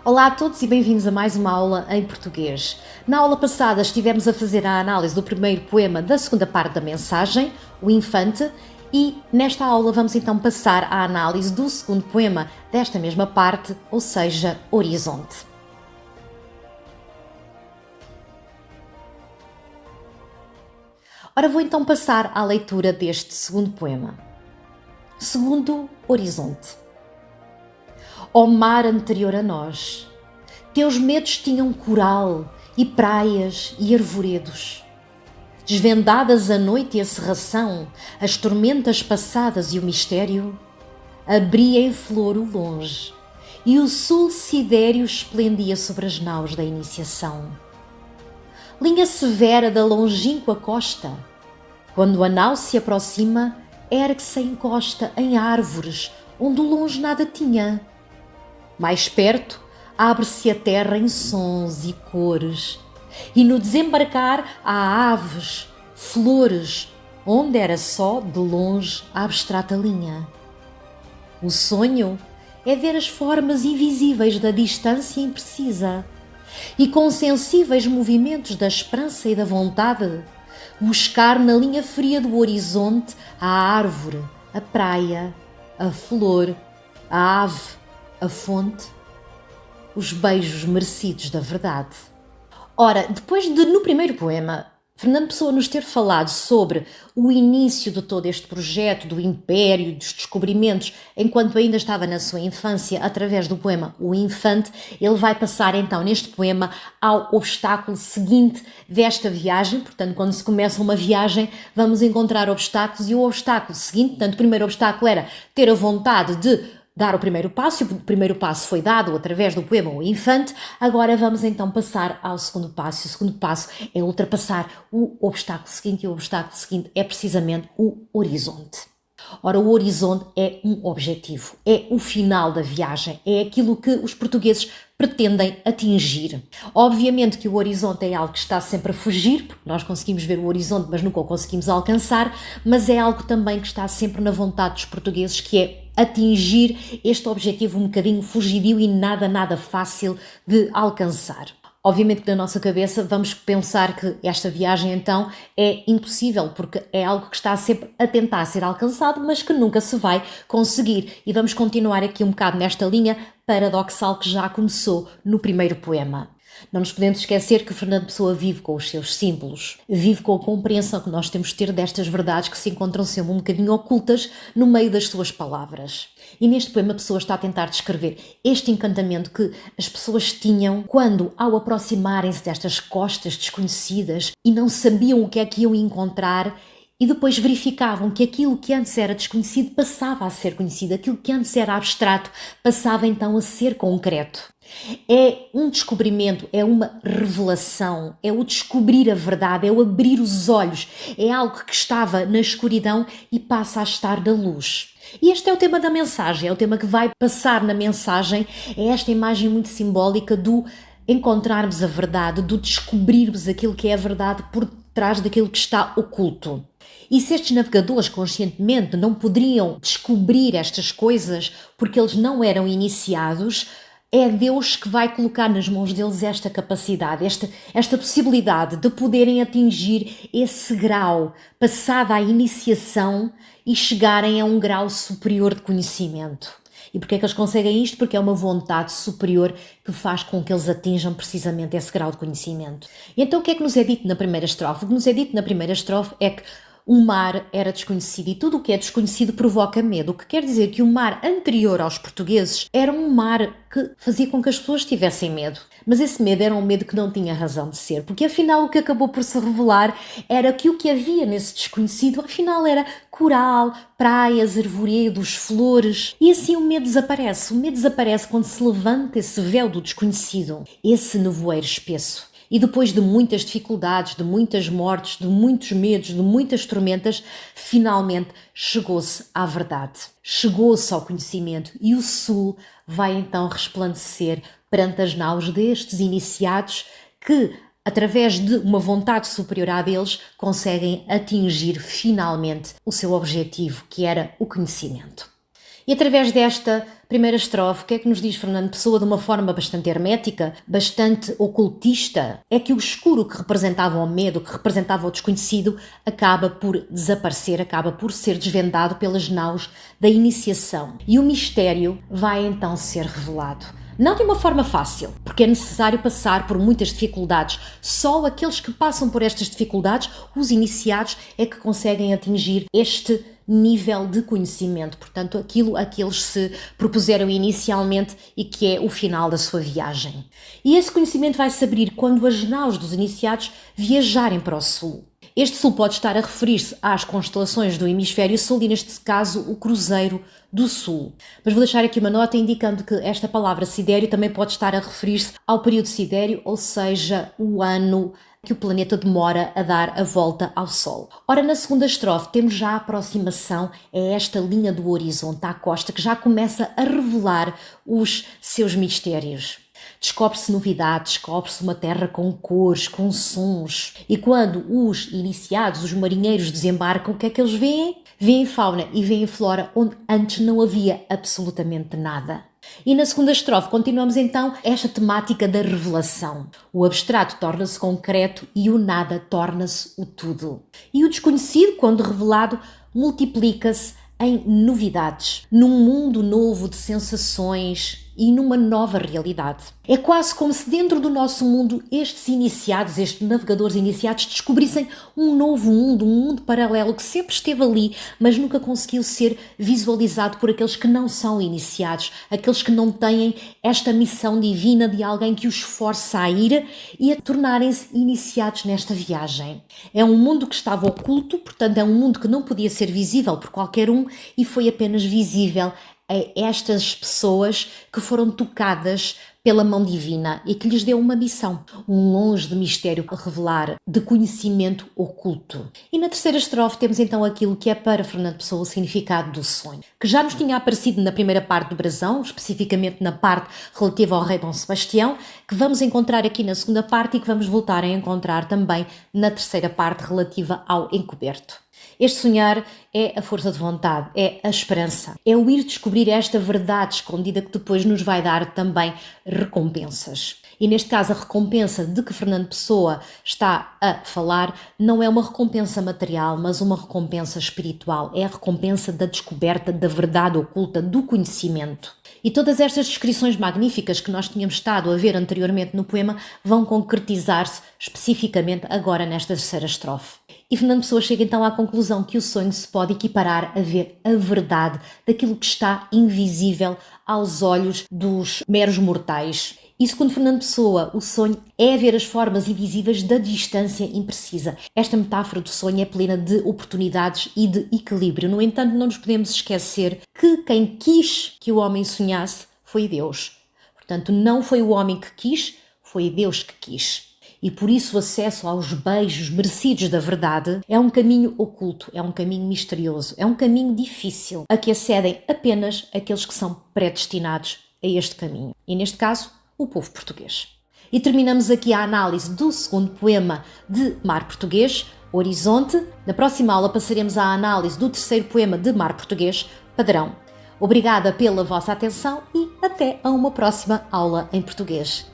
Olá a todos e bem-vindos a mais uma aula em português. Na aula passada estivemos a fazer a análise do primeiro poema da segunda parte da mensagem, O Infante, e nesta aula vamos então passar à análise do segundo poema desta mesma parte, ou seja, Horizonte. Ora, vou então passar à leitura deste segundo poema. Segundo Horizonte. Ó mar anterior a nós, teus medos tinham coral e praias e arvoredos. Desvendadas a noite e a cerração, as tormentas passadas e o mistério, abria em flor o longe, e o sul sidéreo esplendia sobre as naus da iniciação. Linha severa da longínqua costa, quando a nau se aproxima, ergue-se a encosta em árvores, onde o longe nada tinha. Mais perto, abre-se a terra em sons e cores, e no desembarcar há aves, flores, onde era só, de longe, a abstrata linha. O sonho é ver as formas invisíveis da distância imprecisa, e com sensíveis movimentos da esperança e da vontade, buscar na linha fria do horizonte a árvore, a praia, a flor, a ave, a fonte, os beijos merecidos da verdade. Ora, depois de, no primeiro poema, Fernando Pessoa nos ter falado sobre o início de todo este projeto, do império, dos descobrimentos, enquanto ainda estava na sua infância, através do poema O Infante, ele vai passar então neste poema ao obstáculo seguinte desta viagem. Portanto, quando se começa uma viagem, vamos encontrar obstáculos, e o obstáculo seguinte, portanto, o primeiro obstáculo era ter a vontade de dar o primeiro passo, e o primeiro passo foi dado através do poema O Infante. Agora vamos então passar ao segundo passo. O segundo passo é ultrapassar o obstáculo seguinte, e o obstáculo seguinte é precisamente o horizonte. Ora, o horizonte é um objetivo, é o final da viagem, é aquilo que os portugueses pretendem atingir. Obviamente que o horizonte é algo que está sempre a fugir, porque nós conseguimos ver o horizonte, mas nunca o conseguimos alcançar, mas é algo também que está sempre na vontade dos portugueses, que é atingir este objetivo um bocadinho fugidio e nada fácil de alcançar. Obviamente que na nossa cabeça vamos pensar que esta viagem então é impossível, porque é algo que está sempre a tentar ser alcançado, mas que nunca se vai conseguir. E vamos continuar aqui um bocado nesta linha paradoxal que já começou no primeiro poema. Não nos podemos esquecer que Fernando Pessoa vive com os seus símbolos, vive com a compreensão que nós temos de ter destas verdades que se encontram sempre um bocadinho ocultas no meio das suas palavras. E neste poema a Pessoa está a tentar descrever este encantamento que as pessoas tinham quando, ao aproximarem-se destas costas desconhecidas e não sabiam o que é que iam encontrar, e depois verificavam que aquilo que antes era desconhecido passava a ser conhecido, aquilo que antes era abstrato passava então a ser concreto. É um descobrimento, é uma revelação, é o descobrir a verdade, é o abrir os olhos, é algo que estava na escuridão e passa a estar na luz. E este é o tema da mensagem, é o tema que vai passar na mensagem, é esta imagem muito simbólica do encontrarmos a verdade, do descobrirmos aquilo que é a verdade por trás daquilo que está oculto. E se estes navegadores conscientemente não poderiam descobrir estas coisas porque eles não eram iniciados, é Deus que vai colocar nas mãos deles esta capacidade, esta possibilidade de poderem atingir esse grau, passada a iniciação, e chegarem a um grau superior de conhecimento. E porquê é que eles conseguem isto? Porque é uma vontade superior que faz com que eles atinjam precisamente esse grau de conhecimento. E então o que é que nos é dito na primeira estrofe? O que nos é dito na primeira estrofe é que o mar era desconhecido, e tudo o que é desconhecido provoca medo, o que quer dizer que o mar anterior aos portugueses era um mar que fazia com que as pessoas tivessem medo. Mas esse medo era um medo que não tinha razão de ser, porque afinal o que acabou por se revelar era que o que havia nesse desconhecido afinal era coral, praias, arvoredos, flores, e assim o medo desaparece. O medo desaparece quando se levanta esse véu do desconhecido, esse nevoeiro espesso. E depois de muitas dificuldades, de muitas mortes, de muitos medos, de muitas tormentas, finalmente chegou-se à verdade, chegou-se ao conhecimento, e o sul vai então resplandecer perante as naus destes iniciados que, através de uma vontade superior a deles, conseguem atingir finalmente o seu objetivo, que era o conhecimento. E através desta Primeira estrofe, o que é que nos diz Fernando Pessoa de uma forma bastante hermética, bastante ocultista? É que o escuro que representava o medo, que representava o desconhecido, acaba por desaparecer, acaba por ser desvendado pelas naus da iniciação. E o mistério vai então ser revelado. Não de uma forma fácil, porque é necessário passar por muitas dificuldades. Só aqueles que passam por estas dificuldades, os iniciados, é que conseguem atingir este nível de conhecimento, portanto, aquilo a que eles se propuseram inicialmente e que é o final da sua viagem. E esse conhecimento vai se abrir quando as naus dos iniciados viajarem para o sul. Este sul pode estar a referir-se às constelações do hemisfério sul e, neste caso, o Cruzeiro do Sul. Mas vou deixar aqui uma nota indicando que esta palavra sidério também pode estar a referir-se ao período sidério, ou seja, o ano que o planeta demora a dar a volta ao Sol. Ora, na segunda estrofe temos já a aproximação a esta linha do horizonte à costa que já começa a revelar os seus mistérios. Descobre-se novidades, descobre-se uma terra com cores, com sons. E quando os iniciados, os marinheiros desembarcam, o que é que eles veem? Veem fauna e veem flora onde antes não havia absolutamente nada. E na segunda estrofe continuamos então esta temática da revelação. O abstrato torna-se concreto e o nada torna-se o tudo. E o desconhecido, quando revelado, multiplica-se em novidades, num mundo novo de sensações e numa nova realidade. É quase como se dentro do nosso mundo estes iniciados, estes navegadores iniciados, descobrissem um novo mundo, um mundo paralelo que sempre esteve ali, mas nunca conseguiu ser visualizado por aqueles que não são iniciados, aqueles que não têm esta missão divina de alguém que os força a ir e a tornarem-se iniciados nesta viagem. É um mundo que estava oculto, portanto é um mundo que não podia ser visível por qualquer um e foi apenas visível a estas pessoas que foram tocadas pela mão divina e que lhes deu uma missão, um longe de mistério a revelar, de conhecimento oculto. E na terceira estrofe temos então aquilo que é para Fernando Pessoa o significado do sonho, que já nos tinha aparecido na primeira parte do brasão, especificamente na parte relativa ao rei Dom Sebastião, que vamos encontrar aqui na segunda parte e que vamos voltar a encontrar também na terceira parte relativa ao encoberto. Este sonhar é a força de vontade, é a esperança, é o ir descobrir esta verdade escondida que depois nos vai dar também recompensas. E neste caso a recompensa de que Fernando Pessoa está a falar não é uma recompensa material, mas uma recompensa espiritual, é a recompensa da descoberta da verdade oculta, do conhecimento. E todas estas descrições magníficas que nós tínhamos estado a ver anteriormente no poema vão concretizar-se especificamente agora nesta terceira estrofe. E Fernando Pessoa chega então à conclusão que o sonho se pode equiparar a ver a verdade daquilo que está invisível aos olhos dos meros mortais. E segundo Fernando Pessoa, o sonho é ver as formas invisíveis da distância imprecisa. Esta metáfora do sonho é plena de oportunidades e de equilíbrio. No entanto, não nos podemos esquecer que quem quis que o homem sonhasse foi Deus. Portanto, não foi o homem que quis, foi Deus que quis. E por isso o acesso aos beijos merecidos da verdade é um caminho oculto, é um caminho misterioso, é um caminho difícil, a que acedem apenas aqueles que são predestinados a este caminho. E neste caso, o povo português. E terminamos aqui a análise do segundo poema de Mar Português, Horizonte. Na próxima aula passaremos à análise do terceiro poema de Mar Português, Padrão. Obrigada pela vossa atenção e até a uma próxima aula em português.